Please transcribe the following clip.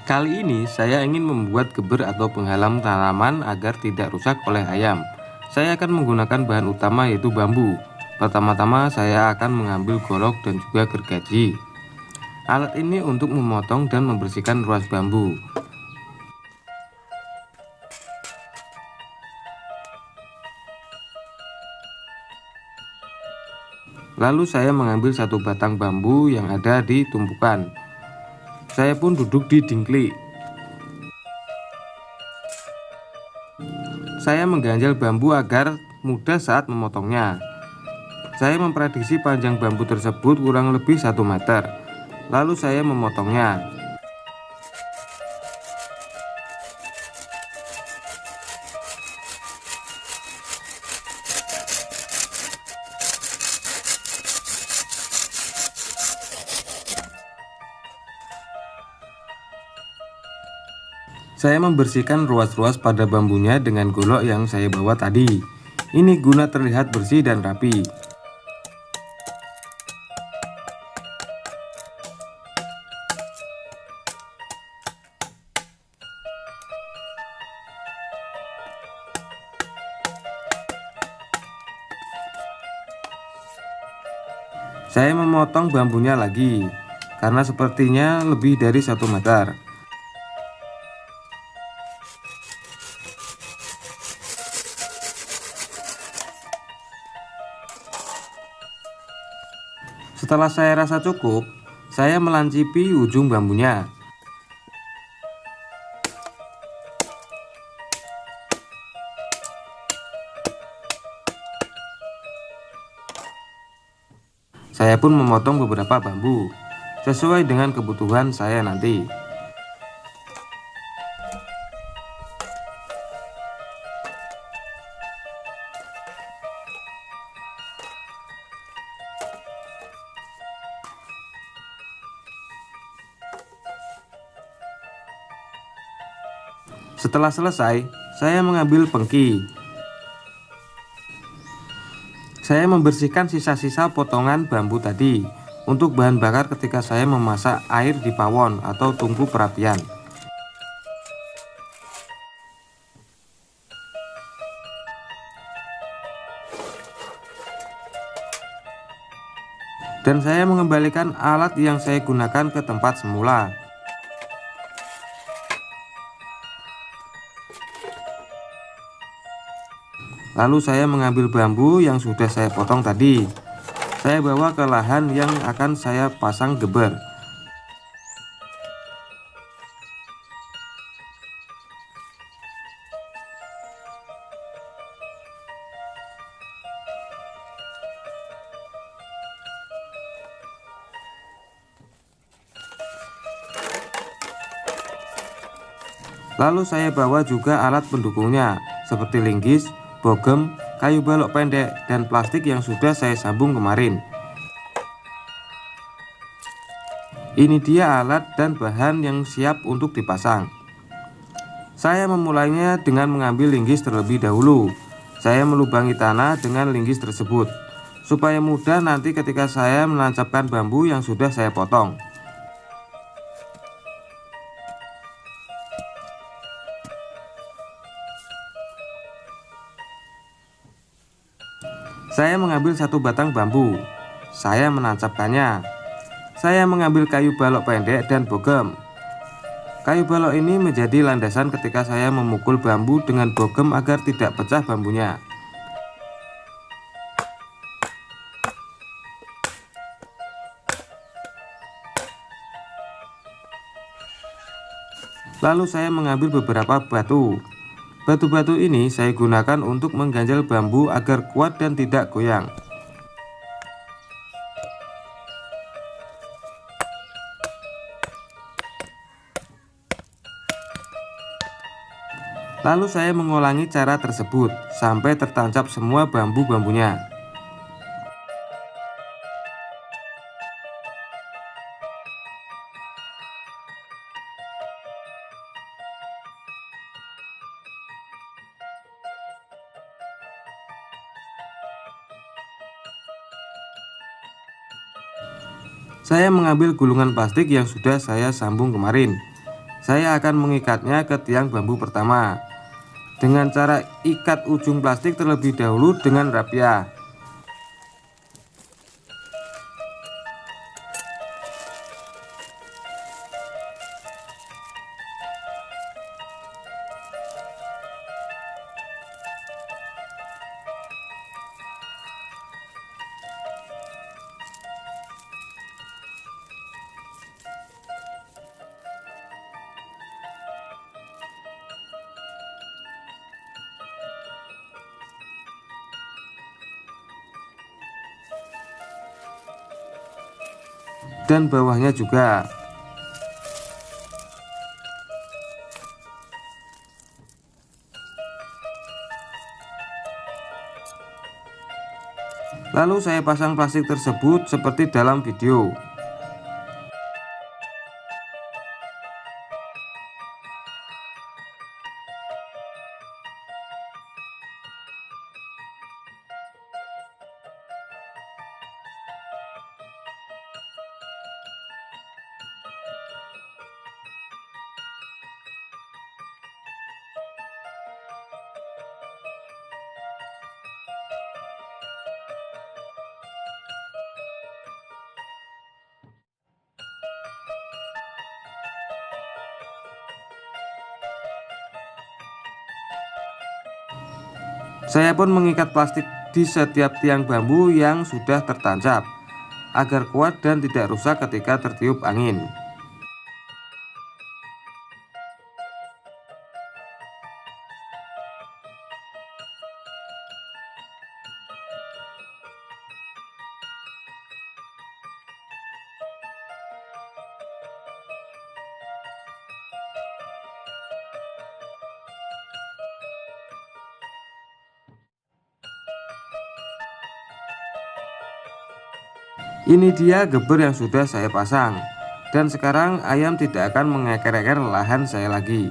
Kali ini saya ingin membuat geber atau penghalang tanaman agar tidak rusak oleh ayam. Saya akan menggunakan bahan utama yaitu bambu. Pertama-tama saya akan mengambil golok dan juga gergaji. Alat ini untuk memotong dan membersihkan ruas bambu. Lalu saya mengambil satu batang bambu yang ada di tumpukan. Saya pun duduk di dingklik. Saya mengganjal bambu agar mudah saat memotongnya. Saya memprediksi panjang bambu tersebut kurang lebih 1 meter. Lalu saya memotongnya. Saya membersihkan ruas-ruas pada bambunya dengan golok yang saya bawa tadi. Ini guna terlihat bersih dan rapi. Saya memotong bambunya lagi, karena sepertinya lebih dari 1 meter. Setelah saya rasa cukup, saya melancipi ujung bambunya. Saya pun memotong beberapa bambu sesuai dengan kebutuhan saya nanti. Setelah selesai, saya mengambil pengki. Saya membersihkan sisa-sisa potongan bambu tadi untuk bahan bakar ketika saya memasak air di pawon atau tungku perapian. Dan saya mengembalikan alat yang saya gunakan ke tempat semula. Lalu saya mengambil bambu yang sudah saya potong tadi. Saya bawa ke lahan yang akan saya pasang geber. Lalu saya bawa juga alat pendukungnya seperti linggis, bogem, kayu balok pendek, dan plastik yang sudah saya sambung kemarin. Ini dia alat dan bahan yang siap untuk dipasang. Saya memulainya dengan mengambil linggis terlebih dahulu. Saya melubangi tanah dengan linggis tersebut supaya mudah nanti ketika saya menancapkan bambu yang sudah saya potong. Saya mengambil satu batang bambu. Saya menancapkannya. Saya mengambil kayu balok pendek dan bogem. Kayu balok ini menjadi landasan ketika saya memukul bambu dengan bogem agar tidak pecah bambunya. Lalu saya mengambil beberapa batu. Batu-batu ini saya gunakan untuk mengganjal bambu agar kuat dan tidak goyang. Lalu saya mengulangi cara tersebut sampai tertancap semua bambu-bambunya. Saya mengambil gulungan plastik yang sudah saya sambung kemarin. Saya akan mengikatnya ke tiang bambu pertama dengan cara ikat ujung plastik terlebih dahulu dengan rapiah. Dan bawahnya juga. Lalu saya pasang plastik tersebut seperti dalam video. Saya pun mengikat plastik di setiap tiang bambu yang sudah tertancap agar kuat dan tidak rusak ketika tertiup angin. Ini dia geber yang sudah saya pasang, dan sekarang ayam tidak akan mengeker-eker lahan saya lagi.